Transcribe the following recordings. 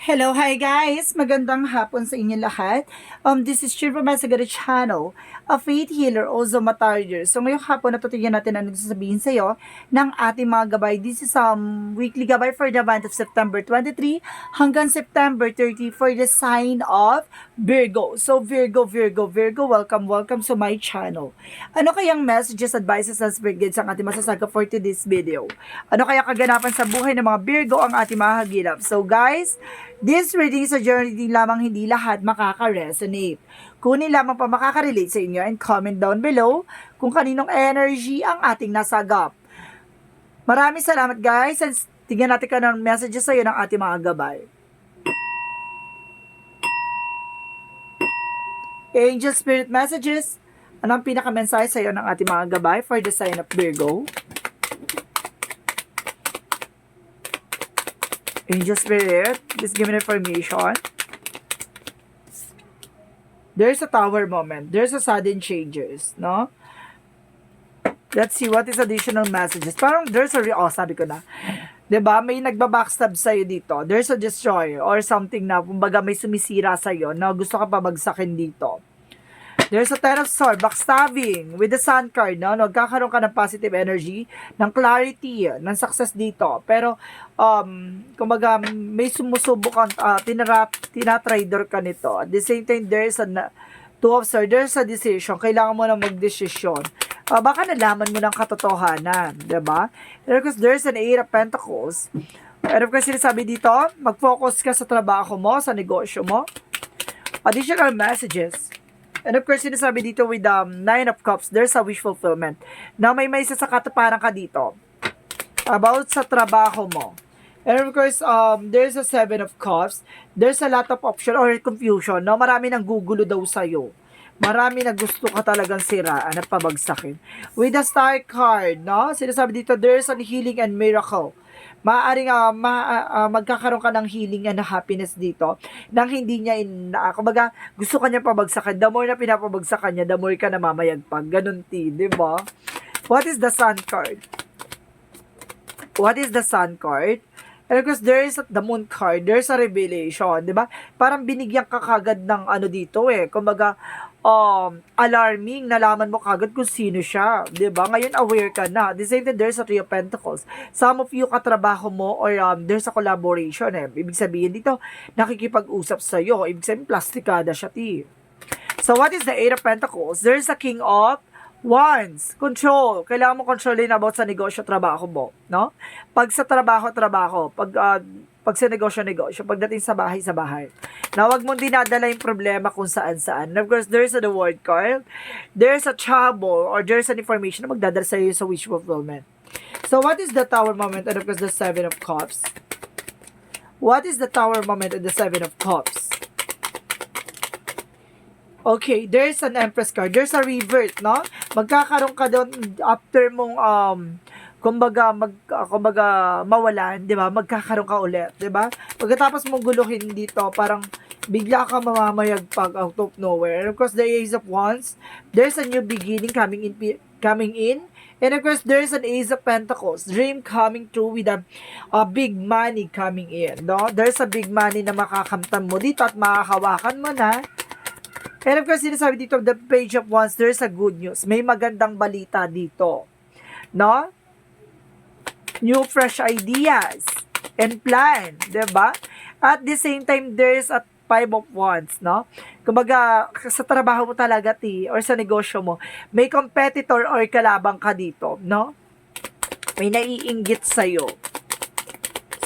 Hello, hi guys! Magandang hapon sa inyo lahat. This is Shirva Masagari Channel, a faith healer, also matarder. So ngayong hapon natutunan natin ang nagsasabihin sa iyo ng ating mga gabay. This is weekly gabay for the month of September 23 hanggang September 30 for the sign of Virgo. So Virgo, welcome to my channel. Ano kayang messages, advices, and spirit guides ang ating masasaga for today's video? Ano kaya kaganapan sa buhay ng mga Virgo ang ating mahagilap? So guys, this reading is a journey din lamang, hindi lahat makaka-resonate. Kunin lamang pa makaka-relate sa inyo and comment down below kung kaninong energy ang ating nasagap. Maraming salamat guys, and tingnan natin ka ng messages sa iyo ng ating mga gabay. Angel Spirit Messages, anong pinaka-mensahe sa iyo ng ating mga gabay for the sign of Virgo? Angel Spirit, please give me information. There's a tower moment. There's a sudden changes, no? Let's see what is additional messages. Parang there's a sabi ko na. 'Di ba? May nagba-backstab sa iyo dito. There's a destroyer or something na kumbaga may sumisira sa iyo na gusto ka pabagsakin dito. There's a Ten of Swords, backstabbing with the Sun card, no? Nagkakaroon ka ng positive energy, ng clarity, ng success dito. Pero, kumbaga, may sumusubok kang, tinatrader ka nito. At the same time, there's a Two of Swords, there's a decision. Kailangan mo na magdesisyon. Baka nalaman mo ng katotohanan, diba? And of course, there's an Eight of Pentacles. And of course, sinasabi dito, mag-focus ka sa trabaho mo, sa negosyo mo. Additional messages. And of course, sinasabi dito with Nine of Cups, there's a wish fulfillment. Na may isa sa katuparan ka dito. About sa trabaho mo. And of course, there's a Seven of Cups. There's a lot of option or confusion. No? Marami nang gugulo daw sa'yo. Marami na gusto ka talagang siraan at pabagsakin. With the Star card, no? Sinasabi dito, there's a healing and miracle. Maaaring magkakaroon ka ng healing and happiness dito nang hindi niya kumbaga gusto kanya pabagsakan. The more na pinapabagsakan niya, the more ka namamayagpag. Ganun di ba? What is the Sun card? What is the Sun card? And of course, there's the Moon card. There's a revelation, di ba? Parang binigyan ka kagad ng dito kumbaga, alarming, nalaman mo kagad kung sino siya, 'di ba? Ngayon aware ka na. At the same time, there's a Three of Pentacles. Some of you katrabaho mo or there's a collaboration Ibig sabihin dito, nakikipag-usap sa iyo. Ibig sabihin plastikada siya, So what is the Eight of Pentacles? There's a King of Wands, control. Kailangan mo kontrolin about sa negosyo, trabaho mo, no? Pag sa trabaho, pag sa negosyo, pagdating sa bahay. Na wag mong dinadala yung problema kung saan-saan. And of course, there's the word card. There's a trouble or there's an information na magdadala sa iyo sa wish fulfillment. So, what is the Tower moment? And of course, the Seven of Cups. What is the Tower moment and the Seven of Cups? Okay, there's an Empress card. There's a revert, no? Magkakaroon ka doon after mong kumbaga mawalan, 'di ba? Magkakaroon ka ulit, 'di ba? Pagkatapos mong guluhin dito, parang bigla ka mamamayagpag out of nowhere. And of course, the Ace of Wands, there's a new beginning coming in. And of course, there's an Ace of Pentacles, dream coming true with a big money coming in, no? There's a big money na makakamtan mo dito at makakahawakan mo na. And of course, sinasabi dito, the Page of Wands, there's a good news. May magandang balita dito. No? New fresh ideas and plan. Diba? At the same time, there's a Five of Wands. No? Kumbaga, sa trabaho mo talaga, or sa negosyo mo, may competitor or kalabang ka dito. No? May naiinggit sa'yo.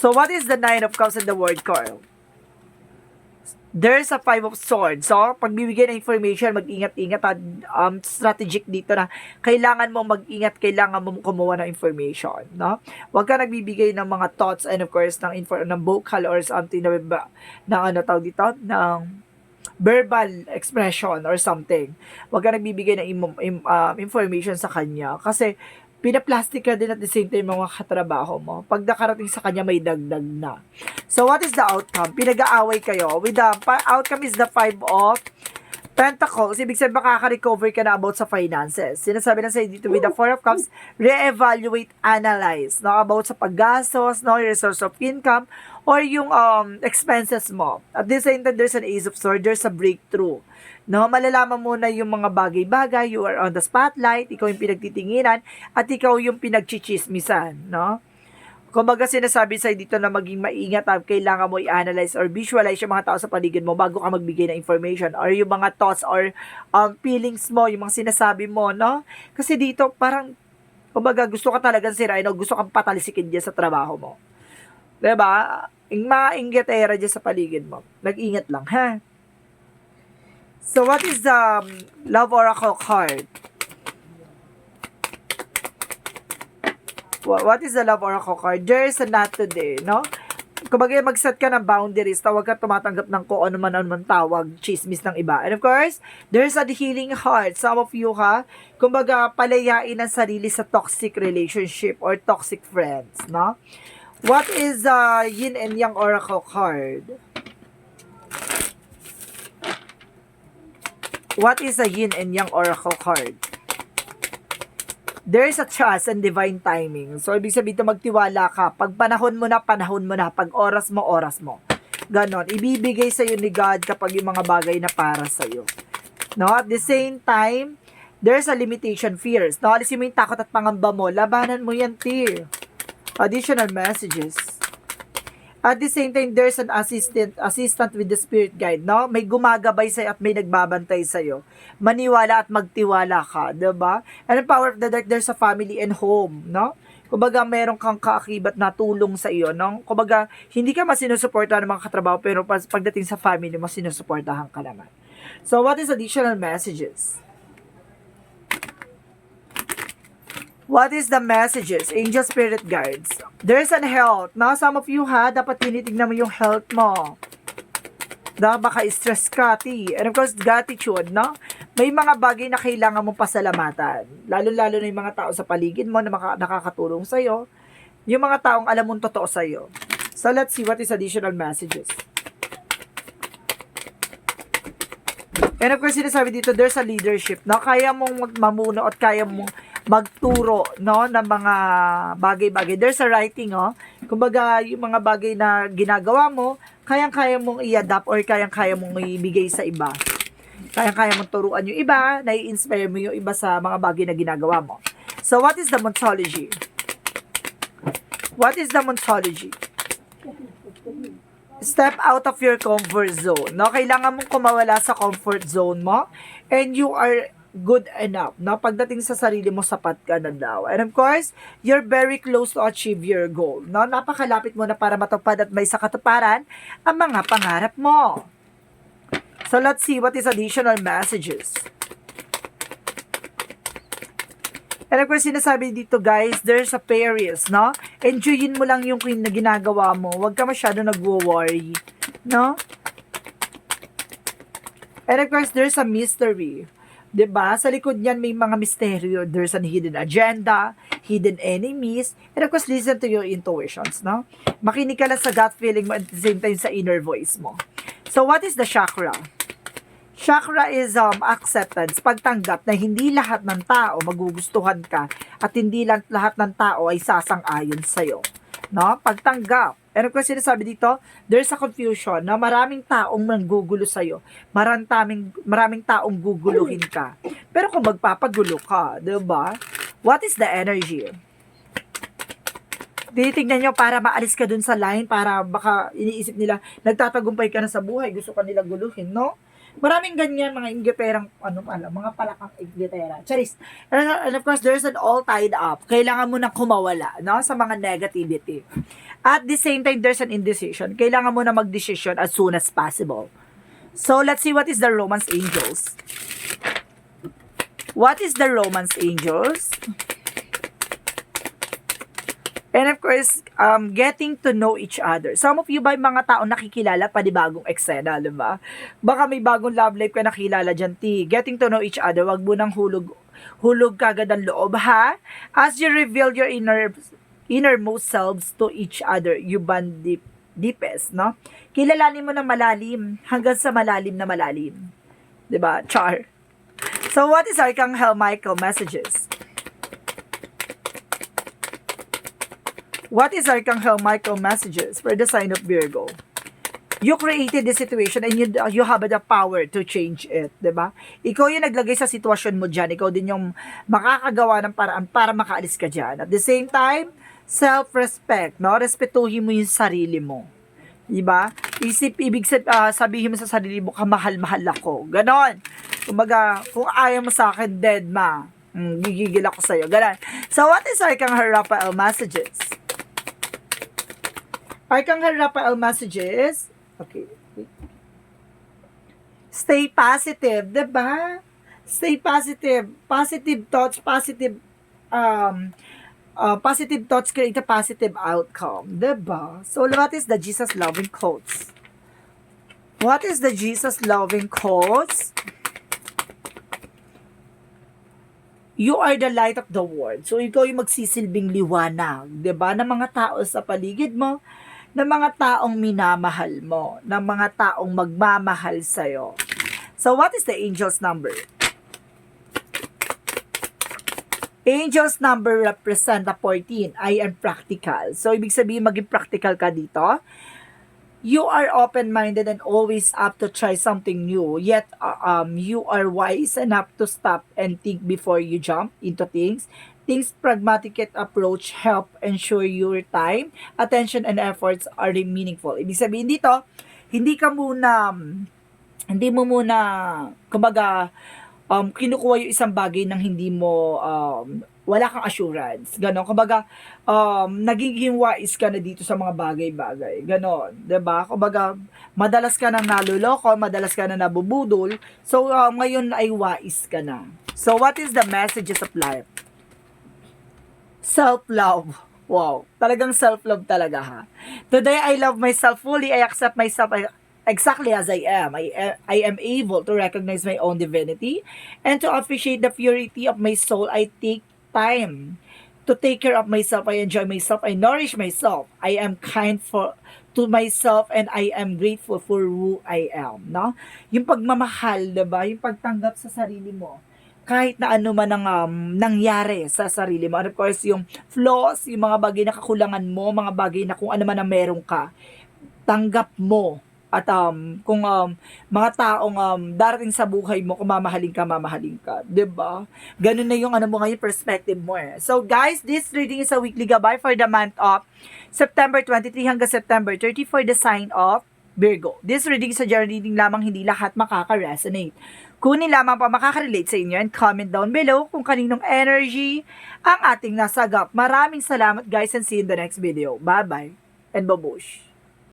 So, what is the Nine of Cups and the Word card? There's a Five of Swords. So, pagbibigay ng information, mag-ingat-ingat at strategic dito na kailangan mo mag-ingat, kailangan mo kumuha ng information, no? Huwag ka nagbibigay ng mga thoughts and of course ng vocal or something ng dito, ng verbal expression or something. Huwag ka nagbibigay ng information sa kanya kasi pinaplastic ka din at the same time mga katrabaho mo. Pag nakarating sa kanya, may dagdag na. So, what is the outcome? Pinag-aaway kayo. With the outcome is the Five of Pentacles, ibig sabihin makaka-recover ka na about sa finances. Sinasabi na sa'yo dito with the Four of Cups, re-evaluate, analyze, no? About sa paggastos, no? Your source of income, or yung expenses mo. At the same time, there's an Ace of Swords, there's a breakthrough. No? Malalaman mo na yung mga bagay-bagay, you are on the spotlight, ikaw yung pinagtitinginan, at ikaw yung pinagchichismisan, no? Kumbaga sinasabi sa'yo dito na maging maingat at kailangan mo i-analyze or visualize yung mga tao sa paligid mo bago ka magbigay ng information or yung mga thoughts or feelings mo, yung mga sinasabi mo, no? Kasi dito parang, kumbaga gusto ka talagang sirain o gusto kang patalisikin dyan sa trabaho mo. Diba? Yung mga inggitera dyan sa paligid mo. Mag-ingat lang, ha? So, what is the Love Oracle card? What is the Love Oracle card? There is a not today, no? Kumbaga, mag-set ka ng boundaries, tawag ka tumatanggap ng kung ano man tawag, chismis ng iba. And of course, there's a healing heart. Some of you, kumbaga, palayain ang sarili sa toxic relationship or toxic friends, no? What is the Yin and Yang Oracle card? What is the Yin and Yang Oracle card? There is a trust and divine timing. So, ibig sabihin ito, magtiwala ka. Pag panahon mo na, panahon mo na. Pag oras mo, oras mo. Ganon. Ibibigay sa'yo ni God kapag yung mga bagay na para sa'yo. No? At the same time, there's a limitation, fears. No? Alisin mo yung takot at pangamba mo. Labanan mo yan, tear. Additional messages. At the same time, there's an assistant with the spirit guide, no? May gumagabay sa'yo at may nagbabantay sa'yo. Maniwala at magtiwala ka, diba? And the power of the dark, there's a family and home, no? Kumbaga, meron kang kaakibat na tulong sa iyo, no? Kumbaga, hindi ka masinusuportahan ng mga katrabaho, pero pagdating sa family mo, sinusuportahan ka naman. So, what is additional messages? What is the messages? Angel Spirit Guides. There's an health. No? Some of you dapat tinitignan mo yung health mo. Baka stress ka, and of course, gratitude, no? May mga bagay na kailangan mong pasalamatan. Lalo-lalo na yung mga tao sa paligid mo na nakakatulong sa'yo. Yung mga taong alam mong totoo sa'yo. So, let's see what is additional messages. And of course, sinasabi dito, there's a leadership, no? Kaya mong mamuno at kaya mong magturo, no, ng mga bagay-bagay. There's a writing, kumbaga, yung mga bagay na ginagawa mo, kayang-kaya mong i-adapt or kayang-kaya mong ibigay sa iba. Kayang-kaya mong turuan yung iba, nai-inspire mo yung iba sa mga bagay na ginagawa mo. So, what is the Moontology? What is the Moontology? Step out of your comfort zone. No? Kailangan mong kumawala sa comfort zone mo and you are good enough. No? Pagdating sa sarili mo, sapat ka na daw. And of course, you're very close to achieve your goal. No? Napakalapit mo na para matupad at may sakatuparan ang mga pangarap mo. So, let's see what is additional messages. And of course, sinasabi dito, guys, there's a Paris, no? Enjoyin mo lang yung ginagawa mo. Huwag ka masyado nagwo-worry, no? And of course, there's a mystery. Diba? Sa likod niyan may mga misteryo. There's an hidden agenda, hidden enemies, and of course, listen to your intuitions, no? Makinig ka lang sa gut feeling mo at the same time sa inner voice mo. So, what is the chakra? Chakra is acceptance, pagtanggap na hindi lahat ng tao magugustuhan ka at hindi lang lahat ng tao ay sasang-ayon sa'yo. No? Pagtanggap. And of course, sinasabi dito, there's a confusion na maraming taong manggugulo sa'yo. Maraming taong guguluhin ka. Pero kung magpapagulo ka, diba? What is the energy? Titignan nyo para maalis ka dun sa line, para baka iniisip nila, nagtatagumpay ka na sa buhay, gusto ka nila guluhin, no? Maraming ganyan, mga inggeterang, mga palakang inggitera. Charis. And of course, there's an all tied up. Kailangan mo na kumawala, no? Sa mga negativity. At the same time, there's an indecision. Kailangan mo na mag-decision as soon as possible. So, let's see what is the Romance Angels. What is the Romance Angels? And of course, getting to know each other. Some of you ba mga tao nakikilala panibagong eksena, diba? Baka may bagong love life ka nakilala dyan, Getting to know each other, wag mo nang hulog kagad ang loob, ha? As you reveal your innermost selves to each other, you bond deepest, no? Kilalanin mo ng malalim hanggang sa malalim na malalim. Diba? Char. So, what is Archangel Michael messages? What is Archangel Michael messages for the sign of Virgo? You created the situation and you have the power to change it, 'di ba? Ikaw yung naglagay sa sitwasyon mo diyan, ikaw din yung makakagawa ng paraan para makaalis ka diyan. At the same time, self-respect, no? Respetuhin mo yung sarili mo. 'Di ba? Sabihin mo sa sarili mo, kamahal-mahal ako. Ganon. Kumbaga, kung ayaw mo sa akin, dead ma. Gigigil ako sa'yo. Ganon. So, what is Archangel Raphael messages? Archangel Raphael messages, okay. Stay positive, 'di ba? Stay positive. Positive thoughts, positive thoughts create a positive outcome, 'di ba? So, what is the Jesus loving quotes? What is the Jesus loving quotes? You are the light of the world. So, ikaw yung magsisilbing liwanag, 'di ba? Ng mga tao sa paligid mo, ng mga taong minamahal mo, ng mga taong magmamahal sa'yo. So, what is the angel's number? Angel's number represent the 14. I am practical. So, ibig sabihin, maging practical ka dito. You are open-minded and always up to try something new. Yet, you are wise enough to stop and think before you jump into things. Things pragmatic approach help ensure your time, attention, and efforts are meaningful. Ibig sabihin dito, hindi mo muna, kumbaga, kinukuha yung isang bagay nang hindi mo, wala kang assurance. Ganon. Kumbaga, nagiging wise ka na dito sa mga bagay-bagay. Ganon. Diba? Kumbaga, madalas ka nang naluloko, madalas ka na nabubudol. So, ngayon ay wise ka na. So, what is the messages of life? Self-love. Wow. Talagang self-love talaga ha. Today, I love myself fully. I accept myself exactly as I am. I am able to recognize my own divinity and to appreciate the purity of my soul. I take time to take care of myself. I enjoy myself. I nourish myself. I am kind to myself and I am grateful for who I am. No? Yung pagmamahal, diba? Yung pagtanggap sa sarili mo. Kahit na ano man ang nangyari sa sarili mo. And of course, yung flaws, yung mga bagay na kakulangan mo, mga bagay na kung ano man ang meron ka, tanggap mo. At kung mga taong darating sa buhay mo, kung mamahalin ka, 'di ba? Ganun na yung ano mo ngayon, perspective mo eh. So guys, this reading is a weekly gabay for the month of September 23 hanggang September 30 for the sign of Virgo. This reading is a general reading lamang, hindi lahat makaka-resonate. Kunin lamang pa makaka-relate sa inyo and comment down below kung kaninong energy ang ating nasagap. Maraming salamat guys and see you in the next video. Bye-bye and babush!